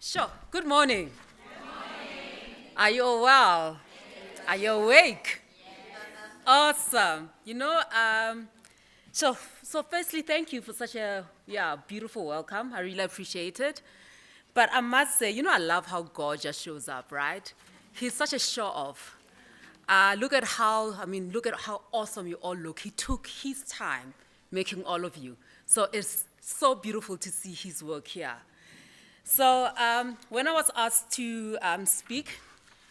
Sure. Good morning. Are you all well? Are you awake? Awesome. So firstly, thank you for such a beautiful welcome. I really appreciate it. But I must say, I love how God just shows up, right? He's such a show off. Look at how awesome you all look. He took his time making all of you. So it's so beautiful to see his work here. So when I was asked to speak,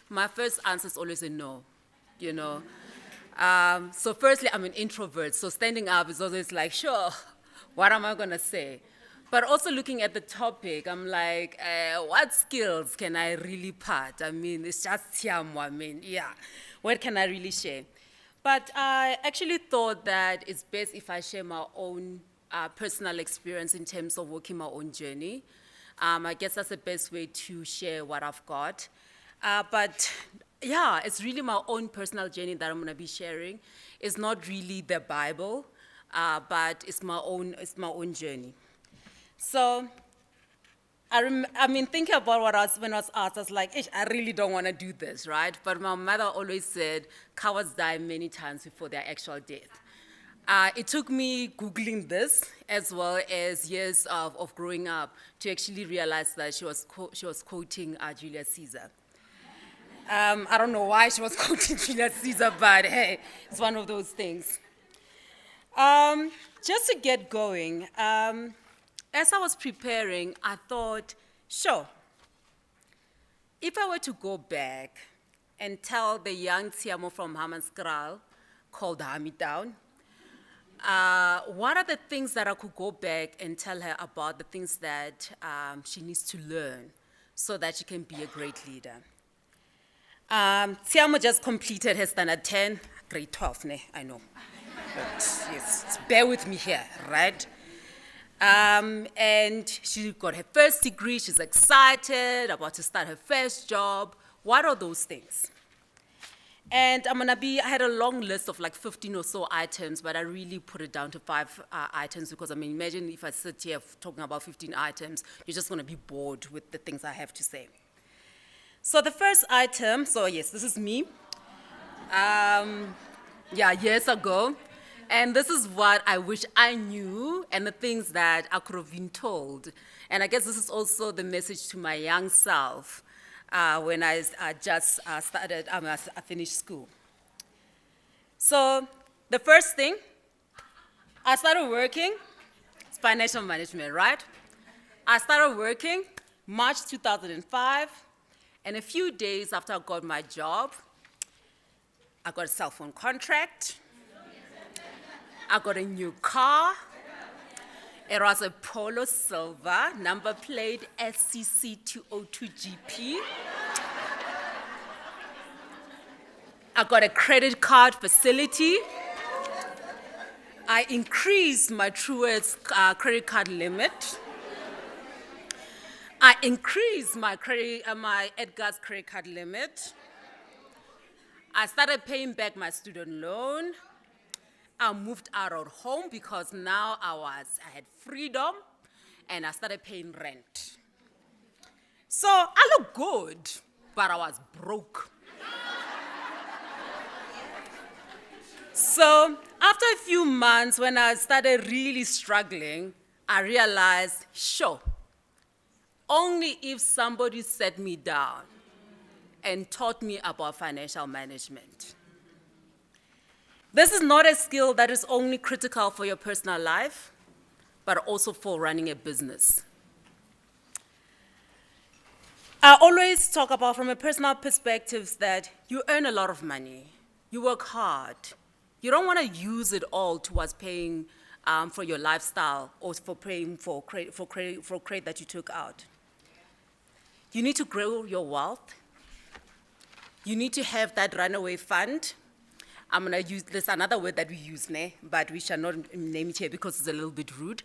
my first answer is always a no, you know. So firstly, I'm an introvert, so standing up is always like, sure, what am I going to say? But also looking at the topic, I'm like, what skills can I really part? I mean, it's just Tshiamo, what can I really share? But I actually thought that it's best if I share my own personal experience in terms of working my own journey. I guess that's the best way to share what I've got. It's really my own personal journey that I'm going to be sharing. It's not really the Bible, but it's my own journey. So, thinking about when I was asked, I was like, I really don't want to do this, right? But my mother always said, cowards die many times before their actual death. It took me Googling this, as well as years of growing up, to actually realize that she was quoting Julius Caesar. I don't know why she was quoting Julius Caesar, but hey, it's one of those things. Just to get going, as I was preparing, I thought, sure, if I were to go back and tell the young Tshiamo from Hammanskraal, called Hamitown, what are the things that I could go back and tell her about the things that she needs to learn so that she can be a great leader? Tshiamo just completed her standard 10, grade 12, I know. But yes, bear with me here, right? And she got her first degree, she's excited, about to start her first job. What are those things? And I had a long list of like 15 or so items, but I really put it down to 5 items because, imagine if I sit here talking about 15 items, you're just going to be bored with the things I have to say. So the first item, yes, this is me. Years ago. And this is what I wish I knew and the things that I could have been told. And I guess this is also the message to my young self. When I just started, I finished school. So the first thing, I started working, it's financial management, right? I started working March 2005, and a few days after I got my job, I got a cell phone contract, I got a new car. It was a Polo Silver, number plate SCC202GP. I got a credit card facility. I increased my Truworths credit card limit. I increased my Edgar's credit card limit. I started paying back my student loan. I moved out of home because now I had freedom and I started paying rent. So I look good, but I was broke. So after a few months, when I started really struggling, I realized, sure, only if somebody sat me down and taught me about financial management. This is not a skill that is only critical for your personal life, but also for running a business. I always talk about, from a personal perspective, that you earn a lot of money, you work hard. You don't want to use it all towards paying for your lifestyle or for paying for credit that you took out. You need to grow your wealth. You need to have that runaway fund. I'm going to use this another word that we use, but we shall not name it here because it's a little bit rude.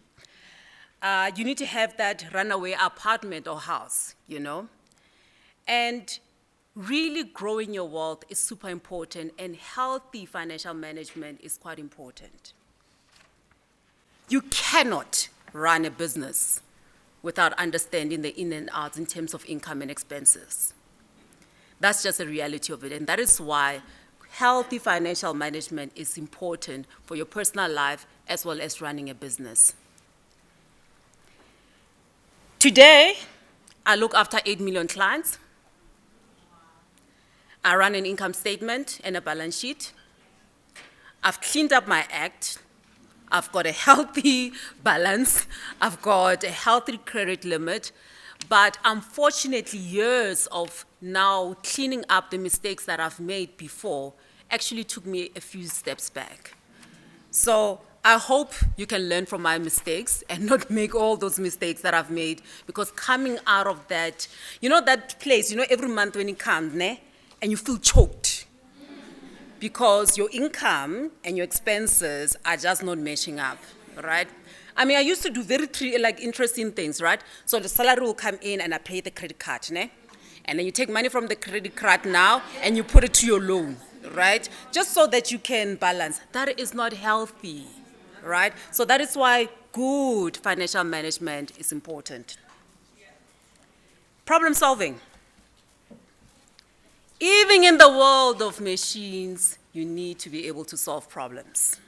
You need to have that runaway apartment or house, And really growing your wealth is super important, and healthy financial management is quite important. You cannot run a business without understanding the in and outs in terms of income and expenses. That's just a reality of it. And that is why healthy financial management is important for your personal life as well as running a business. Today, I look after 8 million clients. I run an income statement and a balance sheet. I've cleaned up my act. I've got a healthy balance. I've got a healthy credit limit. But unfortunately, years of now cleaning up the mistakes that I've made before actually took me a few steps back. So I hope you can learn from my mistakes and not make all those mistakes that I've made, because coming out of that, that place, every month when it comes, and you feel choked because your income and your expenses are just not matching up, right? I mean, I used to do very interesting things, right? So the salary will come in and I pay the credit card, and then you take money from the credit card now and you put it to your loan, right? Just so that you can balance. That is not healthy, right? So that is why good financial management is important. Problem solving. Even in the world of machines, you need to be able to solve problems.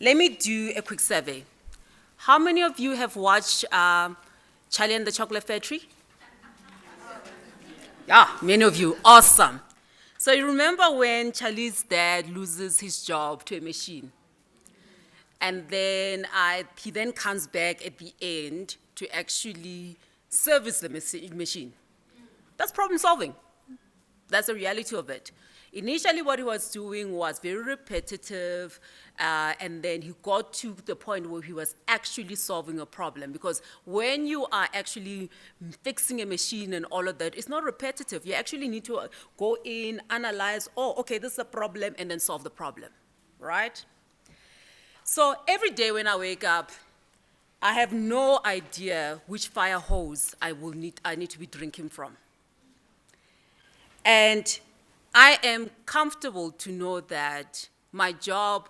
Let me do a quick survey. How many of you have watched Charlie and the Chocolate Factory? Yeah, many of you. Awesome. So you remember when Charlie's dad loses his job to a machine? And then he then comes back at the end to actually service the machine. That's problem solving. That's the reality of it. Initially, what he was doing was very repetitive, and then he got to the point where he was actually solving a problem. Because when you are actually fixing a machine and all of that, it's not repetitive. You actually need to go in, analyze, okay, this is a problem, and then solve the problem, right? So every day when I wake up, I have no idea which fire hose I need to be drinking from. And I am comfortable to know that my job,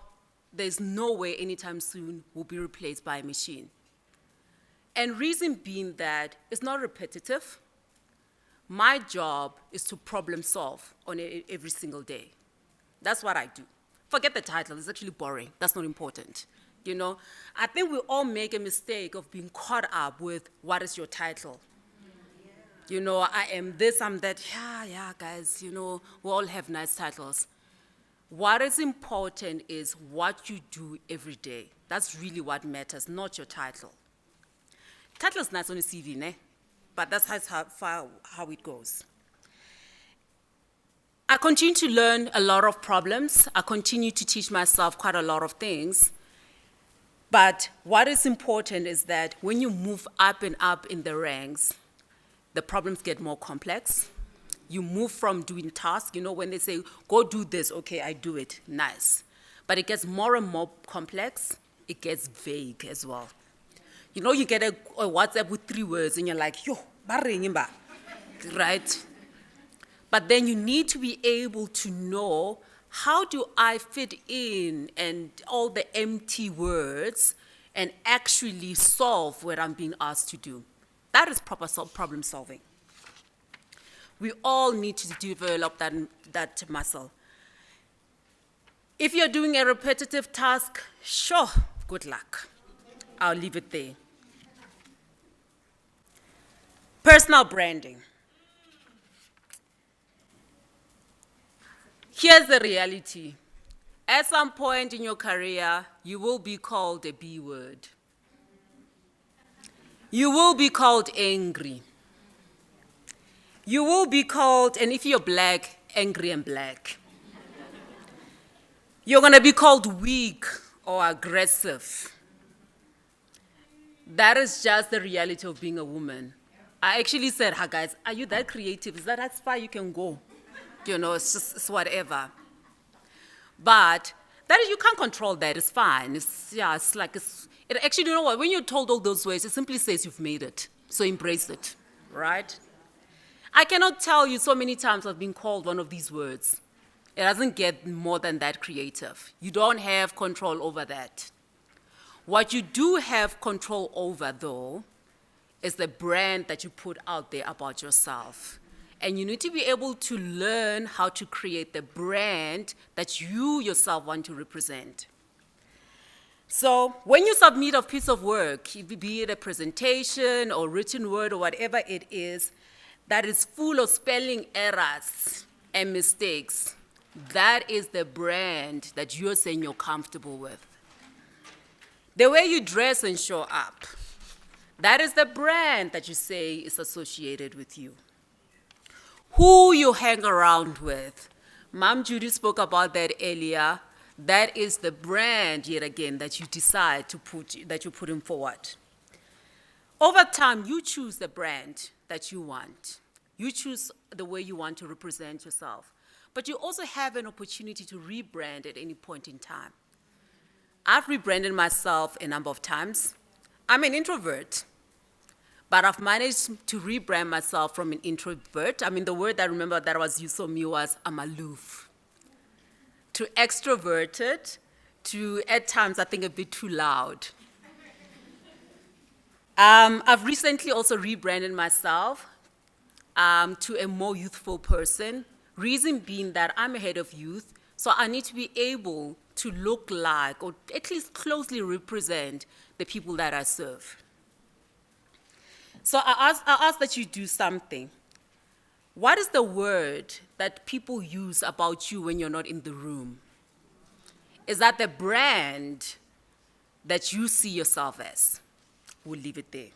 there's no way anytime soon will be replaced by a machine. And reason being that it's not repetitive. My job is to problem solve on every single day. That's what I do. Forget the title, it's actually boring. That's not important. I think we all make a mistake of being caught up with what is your title. I am this, I'm that. Yeah, guys, we all have nice titles. What is important is what you do every day. That's really what matters, not your title. Title is nice on a CV, but that's how it goes. I continue to learn a lot of problems. I continue to teach myself quite a lot of things. But what is important is that when you move up and up in the ranks, the problems get more complex. You move from doing tasks, when they say, go do this, okay, I do it, nice. But it gets more and more complex. It gets vague as well. You get a WhatsApp with 3 words and you're like, yo, right? But then you need to be able to know, how do I fit in and all the empty words and actually solve what I'm being asked to do? That is proper problem solving. We all need to develop that muscle. If you're doing a repetitive task, sure, good luck. I'll leave it there. Personal branding. Here's the reality. At some point in your career, you will be called a B word. You will be called angry. You will be called, and if you're black, angry and black. You're going to be called weak or aggressive. That is just the reality of being a woman. I actually said, hi guys, are you that creative? Is that as far you can go? It's whatever. But that is, you can't control that. It's fine. It actually, you know what? When you're told all those words, it simply says you've made it. So embrace it, right? I cannot tell you so many times I've been called one of these words. It doesn't get more than that creative. You don't have control over that. What you do have control over, though, is the brand that you put out there about yourself. And you need to be able to learn how to create the brand that you yourself want to represent. So when you submit a piece of work, be it a presentation or written word or whatever it is, that is full of spelling errors and mistakes, that is the brand that you're saying you're comfortable with. The way you dress and show up, that is the brand that you say is associated with you. Who you hang around with. Mom Judy spoke about that earlier. That is the brand, yet again, that you decide to that you're putting forward. Over time, you choose the brand that you want. You choose the way you want to represent yourself. But you also have an opportunity to rebrand at any point in time. I've rebranded myself a number of times. I'm an introvert, but I've managed to rebrand myself from an introvert. I mean, the word I remember that was used for me was I'm aloof. To extroverted, to at times I think a bit too loud. I've recently also rebranded myself to a more youthful person. Reason being that I'm a head of youth, so I need to be able to look like, or at least closely represent, the people that I serve. So I ask that you do something. What is the word that people use about you when you're not in the room? Is that the brand that you see yourself as? We'll leave it there.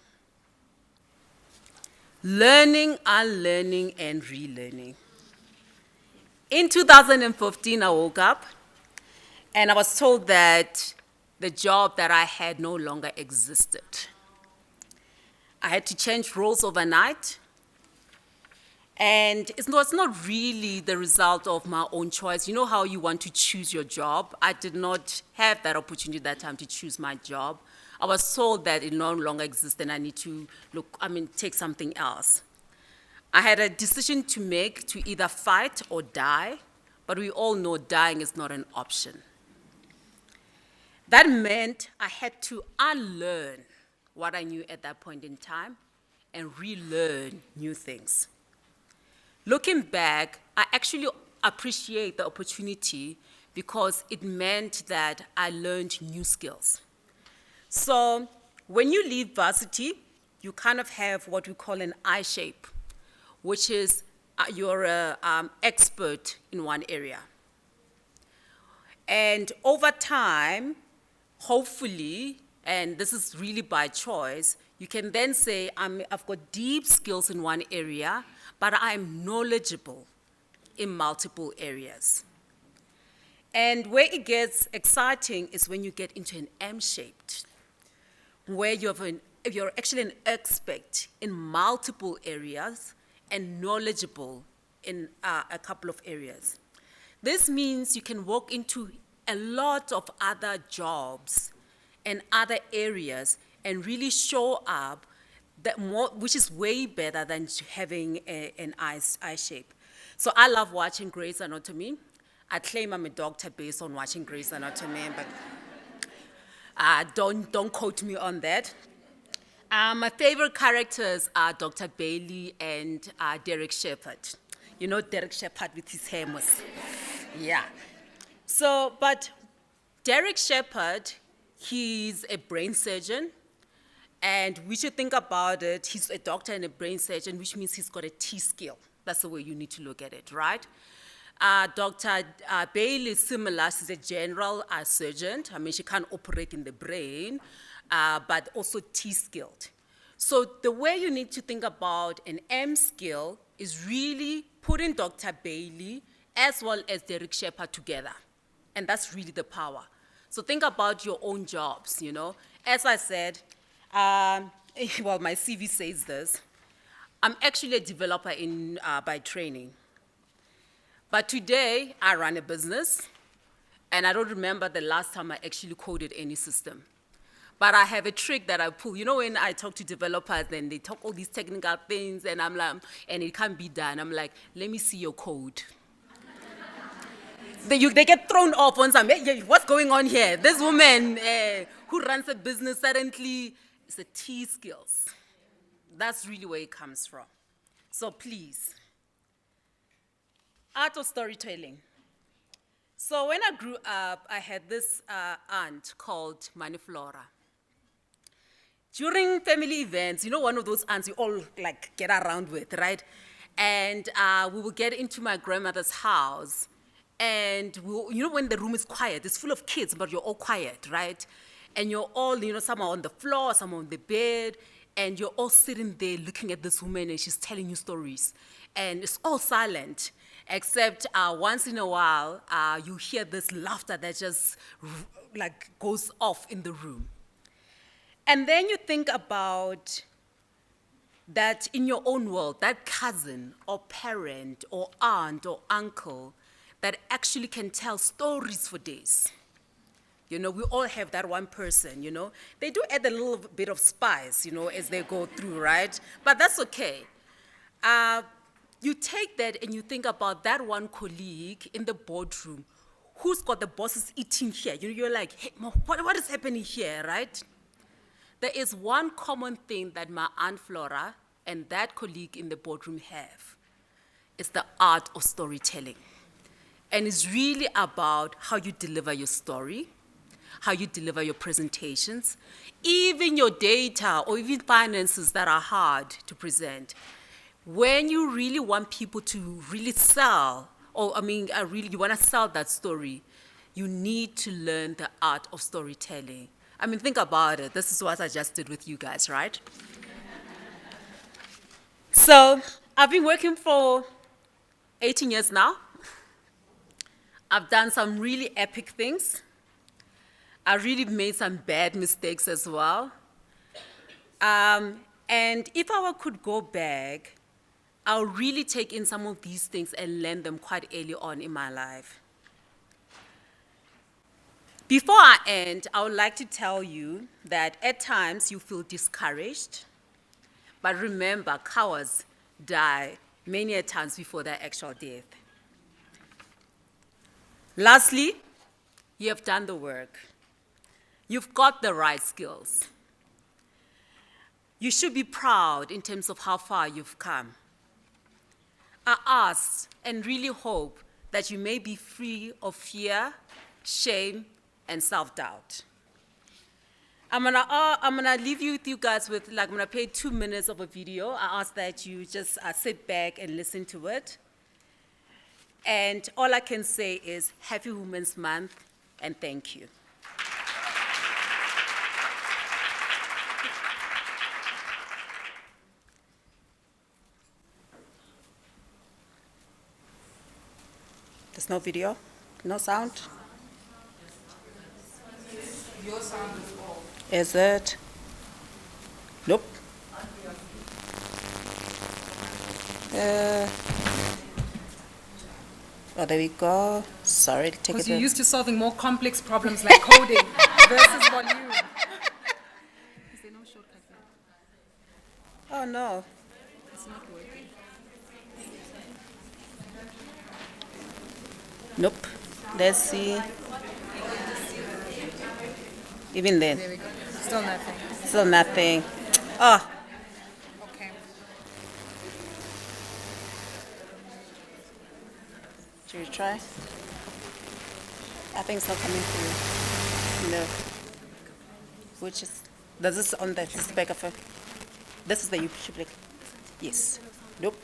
Learning, unlearning, and relearning. In 2015, I woke up and I was told that the job that I had no longer existed. I had to change roles overnight. And it's not really the result of my own choice. You know how you want to choose your job? I did not have that opportunity at that time to choose my job. I was told that it no longer exists and I need to take something else. I had a decision to make to either fight or die, but we all know dying is not an option. That meant I had to unlearn what I knew at that point in time and relearn new things. Looking back, I actually appreciate the opportunity because it meant that I learned new skills. So when you leave varsity, you kind of have what we call an I shape, which is you're an expert in one area. And over time, hopefully, and this is really by choice, you can then say, I've got deep skills in one area, but I'm knowledgeable in multiple areas. And where it gets exciting is when you get into an M-shaped, where you're actually an expert in multiple areas and knowledgeable in a couple of areas. This means you can walk into a lot of other jobs and other areas and really show up which is way better than having an I shape. So I love watching Grey's Anatomy. I claim I'm a doctor based on watching Grey's Anatomy, but don't quote me on that. My favorite characters are Dr. Bailey and Derek Shepherd. You know Derek Shepherd with his hair was, yeah. So, but Derek Shepherd, he's a brain surgeon. And we should think about it, he's a doctor and a brain surgeon, which means he's got a T skill. That's the way you need to look at it, right? Dr. Bailey is similar. She's a general surgeon. I mean, she can't operate in the brain, but also T skilled. So the way you need to think about an M skill is really putting Dr. Bailey as well as Derek Shepherd together. And that's really the power. So think about your own jobs, you know. As I said, well, my CV says this. I'm actually a developer by training. But today, I run a business, and I don't remember the last time I actually coded any system. But I have a trick that I pull. You know, when I talk to developers, then they talk all these technical things, and I'm like, and it can't be done. I'm like, let me see your code. They get thrown off on some, hey, what's going on here? This woman who runs a business suddenly is a T skills. That's really where it comes from. So please, art of storytelling. So when I grew up, I had this aunt called Maniflora. During family events, you know, one of those aunts you all like get around with, right? And we would get into my grandmother's house, and you know, when the room is quiet, it's full of kids, but you're all quiet, right? And you're all, you know, some are on the floor, some are on the bed, and you're all sitting there looking at this woman, and she's telling you stories, and it's all silent, except once in a while, you hear this laughter that just like goes off in the room. And then you think about that in your own world, that cousin or parent or aunt or uncle that actually can tell stories for days. You know, we all have that one person, you know. They do add a little bit of spice, you know, as they go through, right? But that's okay. You take that and you think about that one colleague in the boardroom who's got the bosses eating here. You know, you're like, hey, what is happening here, right? There is one common thing that my Aunt Flora and that colleague in the boardroom have. It's the art of storytelling. And it's really about how you deliver your story, how you deliver your presentations, even your data or even finances that are hard to present. When you really want people to really sell, or you want to sell that story, you need to learn the art of storytelling. I mean, think about it. This is what I just did with you guys, right? So I've been working for 18 years now. I've done some really epic things. I really made some bad mistakes as well. And if I could go back, I'll really take in some of these things and learn them quite early on in my life. Before I end, I would like to tell you that at times you feel discouraged, but remember, cowards die many a times before their actual death. Lastly, you have done the work. You've got the right skills. You should be proud in terms of how far you've come. I ask and really hope that you may be free of fear, shame, and self-doubt. I'm gonna leave you with you guys with, I'm gonna play 2 minutes of a video. I ask that you just sit back and listen to it. And all I can say is Happy Women's Month, and thank you. There's no video, no sound. Your sound is off. Is it? Nope. Oh, there we go. Sorry, take it. Because you're used to solving more complex problems like coding versus volume. Is there no shortcut here? Oh, no. It's not working. Nope. Let's see. Even then. There we go. Still nothing. Still nothing. Oh, Okay. should we try? I think it's not coming through. No. Which is, does this on the this back of it? This is the YouTube link. Yes. Nope.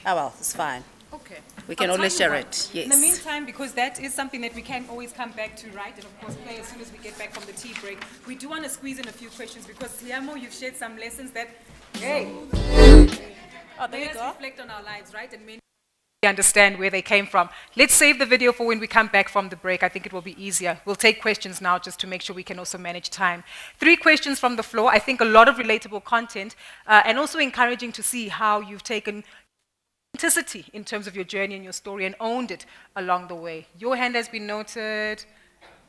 Oh well, it's fine. Okay. We can I'll always tell you share what. it, yes. In the meantime, because that is something that we can always come back to, right? And of course, play as soon as we get back from the tea break. We do want to squeeze in a few questions because, Tshiamo, you've shared some lessons that, hey, Oh, there made you us go. reflect on our lives, right? And many understand where they came from. Let's save the video for when we come back from the break. I think it will be easier. We'll take questions now just to make sure we can also manage time. 3 questions from the floor. I think a lot of relatable content and also encouraging to see how you've taken authenticity in terms of your journey and your story and owned it along the way. Your hand has been noted.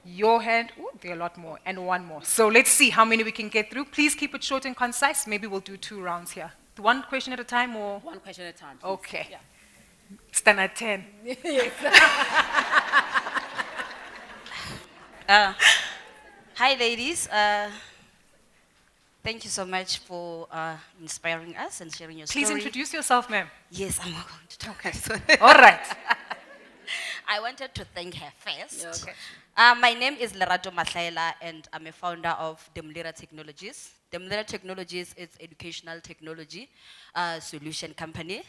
Your hand, ooh, there are a lot more, and one more. So let's see how many we can get through. Please keep it short and concise. Maybe we'll do 2 rounds here. 1 question at a time or? One question at a time, please. Okay. Yeah. Stand at 10. Hi, ladies. Thank you so much for inspiring us and sharing your Please story. introduce yourself, ma'am. Yes, I'm not going to talk. All right. I wanted to thank her first. Yeah, okay. My name is Lerato Mahlaela, and I'm a founder of Demlera Technologies. Demlera Technologies is educational technology solution company.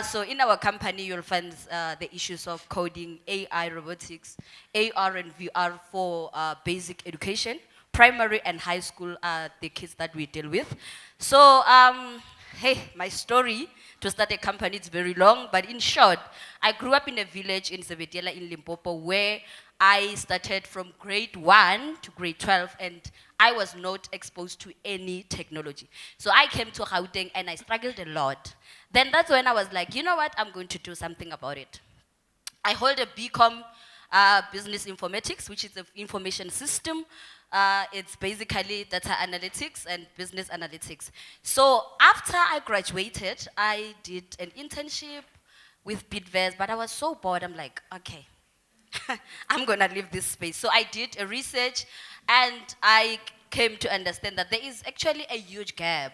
So in our company, you'll find the issues of coding, AI, robotics, AR and VR for basic education. Primary and high school are the kids that we deal with. So, hey, my story to start a company is very long, but in short, I grew up in a village in Sebediela in Limpopo where I started from grade 1 to grade 12, and I was not exposed to any technology. So I came to Gauteng and I struggled a lot. Then that's when I was like, you know what, I'm going to do something about it. I hold a BCom business informatics, which is an information system. It's basically data analytics and business analytics. So after I graduated, I did an internship with Bitverse, but I was so bored. I'm like, okay, I'm gonna leave this space. So I did a research, and I came to understand that there is actually a huge gap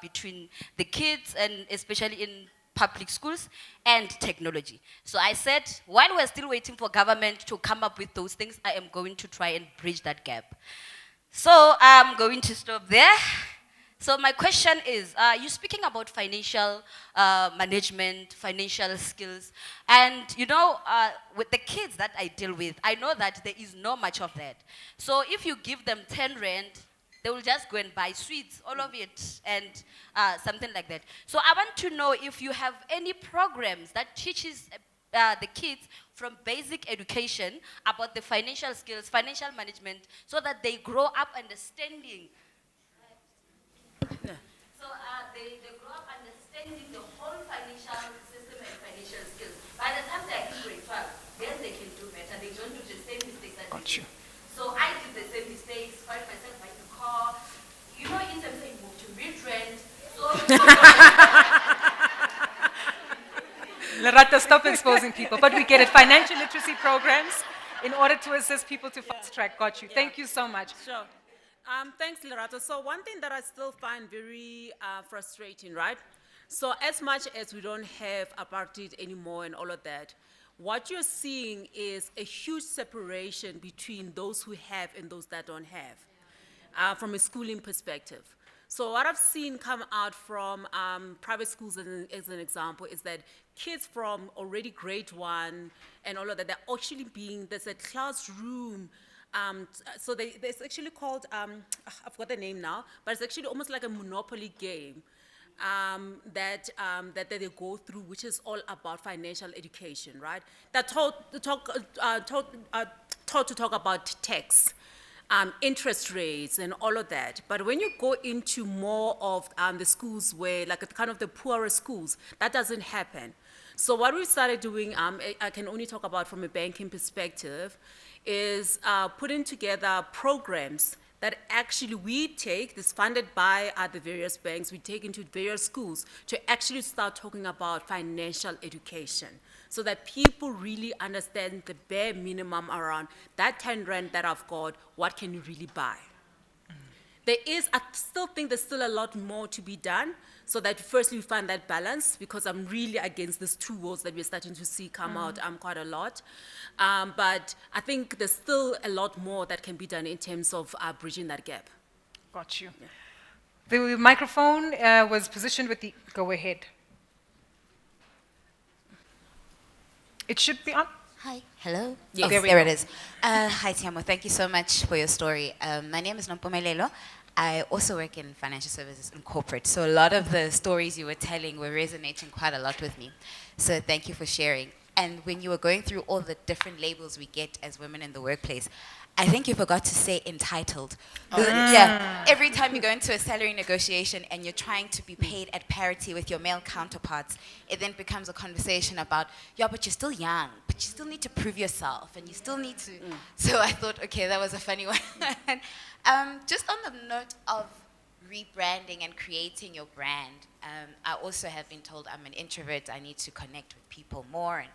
between the kids, and especially in public schools, and technology. So I said, while we're still waiting for government to come up with those things, I am going to try and bridge that gap. So I'm going to stop there. So my question is, you're speaking about financial management, financial skills, and you know, with the kids that I deal with, I know that there is not much of that. So if you give them 10 rand, they will just go and buy sweets, all of it, and something like that. So I want to know if you have any programs that teaches the kids from basic education about the financial skills, financial management, so that they grow up understanding. Yeah. So they grow up understanding the whole financial system and financial skills. By the time they're in grade 12, then they can do better. They don't do the same mistakes that Got they you. did. So I did the same mistakes, find myself buying a car. You know, in terms of you move to mid-rent. So Lerato, stop exposing people. But we get it. Financial literacy programs in order to assist people to fast track. Got you. Thank you so much. Sure. Thanks, Lerato. So one thing that I still find very frustrating, right? So as much as we don't have apartheid anymore and all of that, what you're seeing is a huge separation between those who have and those that don't have, from a schooling perspective. So what I've seen come out from private schools as an example is that kids from already grade 1 and all of that, they're actually there's a classroom. So it's actually called, I forgot the name now, but it's actually almost like a Monopoly game that they go through, which is all about financial education, right? They're taught to talk about tax, interest rates, and all of that. But when you go into more of the schools where, like kind of the poorer schools, that doesn't happen. So what we started doing, I can only talk about from a banking perspective, is putting together programs that actually we take, this funded by the various banks, we take into various schools to actually start talking about financial education so that people really understand the bare minimum around that 10 rand that I've got, what can you really buy? I still think there's still a lot more to be done so that firstly we find that balance, because I'm really against these two worlds that we're starting to see come out quite a lot. But I think there's still a lot more that can be done in terms of bridging that gap. Got you. The microphone was positioned with the. Go ahead. It should be on. Hi. Hello? Yes. Oh, There we there go. it is. Hi, Tshiamo. Thank you so much for your story. My name is Nompumelelo. I also work in financial services and corporate. So a lot of the stories you were telling were resonating quite a lot with me. So thank you for sharing. And when you were going through all the different labels we get as women in the workplace, I think you forgot to say entitled. Yeah, every time you go into a salary negotiation and you're trying to be paid at parity with your male counterparts, it then becomes a conversation about, yeah, but you're still young, but you still need to prove yourself, and you still need to. So I thought, okay, that was a funny one. Just on the note of rebranding and creating your brand, I also have been told I'm an introvert, I need to connect with people more, and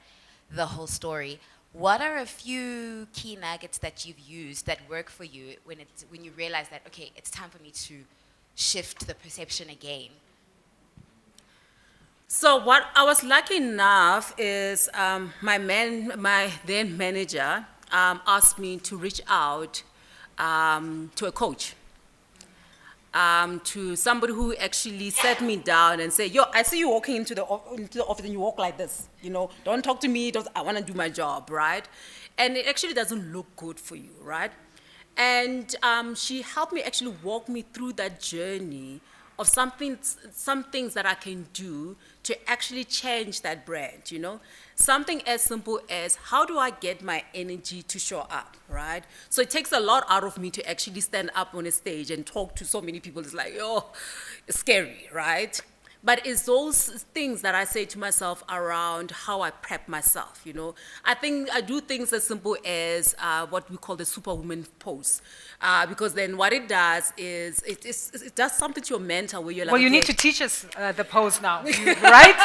the whole story. What are a few key nuggets that you've used that work for you when you realize that, okay, it's time for me to shift the perception again? So what I was lucky enough is my then manager asked me to reach out to a coach, to somebody who actually sat me down and said, "Yo, I see you walking into the office and you walk like this. You know, don't talk to me. I want to do my job, right? And it actually doesn't look good for you, right?" And she helped me actually walk me through that journey of some things that I can do to actually change that brand, you know? Something as simple as, how do I get my energy to show up, right? So it takes a lot out of me to actually stand up on a stage and talk to so many people. It's like, oh, it's scary, right? But it's those things that I say to myself around how I prep myself, you know. I think I do things as simple as what we call the superwoman pose. Because then what it does is, it does something to your mental where you're like, Well, you okay, need to teach us the pose now, right?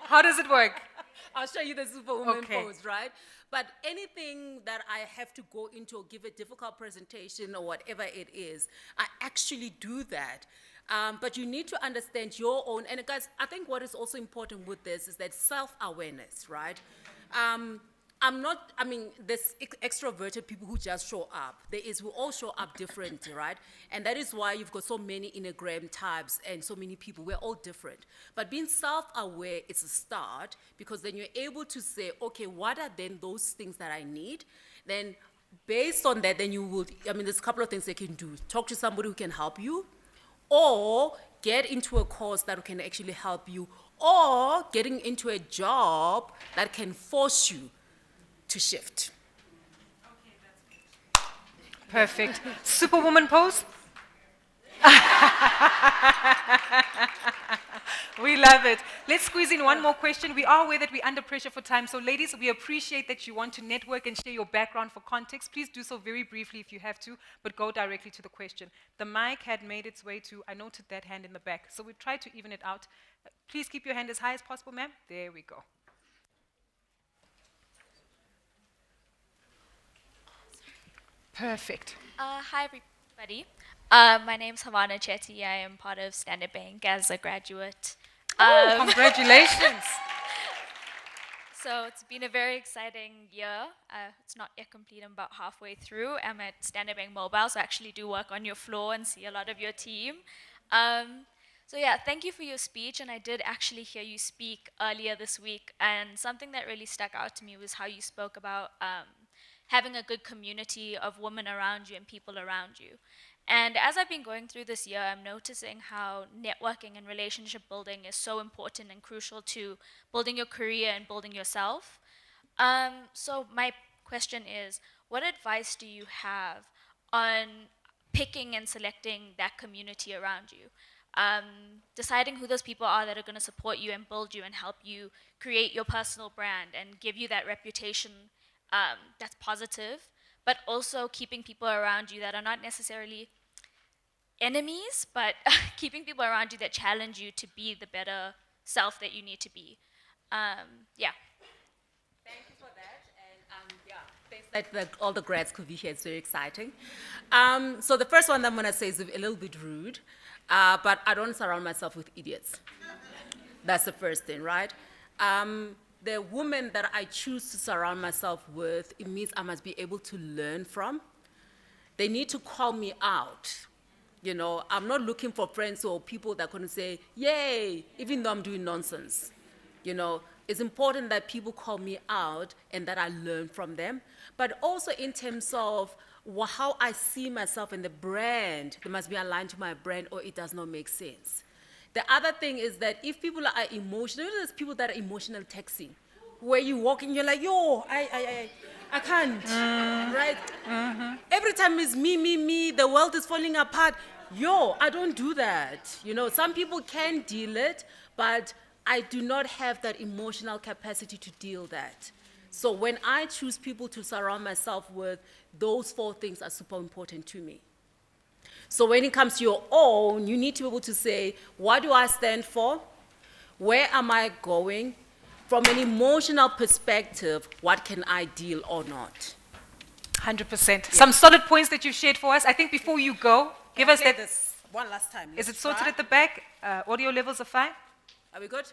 How does it work? I'll show you the superwoman Okay. pose, right? But anything that I have to go into or give a difficult presentation or whatever it is, I actually do that. But you need to understand your own, and guys, I think what is also important with this is that self-awareness, right? There's extroverted people who just show up. We all show up differently, right? And that is why you've got so many Enneagram types and so many people. We're all different. But being self-aware is a start, because then you're able to say, okay, what are then those things that I need? Then based on that, then there's a couple of things they can do. Talk to somebody who can help you, or get into a course that can actually help you, or getting into a job that can force you to shift. Perfect. Superwoman pose? We love it. Let's squeeze in one more question. We are aware that we're under pressure for time. So ladies, we appreciate that you want to network and share your background for context. Please do so very briefly if you have to, but go directly to the question. The mic had made its way to, I noted that hand in the back. So we tried to even it out. Please keep your hand as high as possible, ma'am. There we go. Perfect. Hi, everybody. My name's Havana Chetty. I am part of Standard Bank as a graduate. Congratulations. So it's been a very exciting year. It's not yet complete. I'm about halfway through. I'm at Standard Bank Mobile, so I actually do work on your floor and see a lot of your team. So yeah, thank you for your speech, and I did actually hear you speak earlier this week, and something that really stuck out to me was how you spoke about having a good community of women around you and people around you. And as I've been going through this year, I'm noticing how networking and relationship building is so important and crucial to building your career and building yourself. So my question is, what advice do you have on picking and selecting that community around you? Deciding who those people are that are going to support you and build you and help you create your personal brand and give you that reputation that's positive, but also keeping people around you that are not necessarily enemies, but keeping people around you that challenge you to be the better self that you need to be. Yeah. Thank you for that, and thanks that all the grads could be here. It's very exciting. So the first one that I'm going to say is a little bit rude, but I don't surround myself with idiots. That's the first thing, right? The women that I choose to surround myself with, it means I must be able to learn from. They need to call me out. You know, I'm not looking for friends or people that are going to say, yay, even though I'm doing nonsense. You know, it's important that people call me out and that I learn from them. But also in terms of how I see myself in the brand, they must be aligned to my brand or it does not make sense. The other thing is that if people are emotional, there's people that are emotional texting, where you walk and you're like, yo, I can't, right? Mm-hmm. Every time it's me, the world is falling apart. Yo, I don't do that. You know, some people can deal it, but I do not have that emotional capacity to deal that. So when I choose people to surround myself with, those 4 things are super important to me. So when it comes to your own, you need to be able to say, what do I stand for? Where am I going? From an emotional perspective, what can I deal or not? 100%. Some solid points that you've shared for us. I think before you go, give us that. This. one last time. Is it Let's sorted try. at the back? Audio levels are fine? Are we good?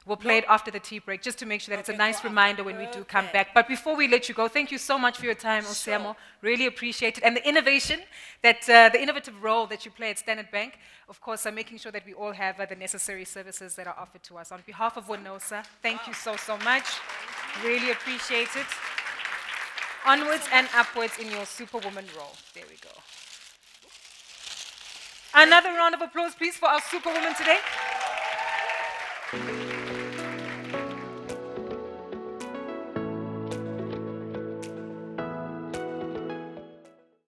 We'll play it after the tea break, just to make sure that it's a Okay, nice go after. reminder when we do come Okay. back. But before we let you go, thank you so much for your time, Tshiamo. Sure. Really appreciate it. And the innovation, the innovative role that you play at Standard Bank, of course, making sure that we all have the necessary services that are offered to us. On behalf of Winosa, thank you so much. Really appreciate it. Onwards and upwards in your superwoman role. There we go. Another round of applause, please, for our superwoman today.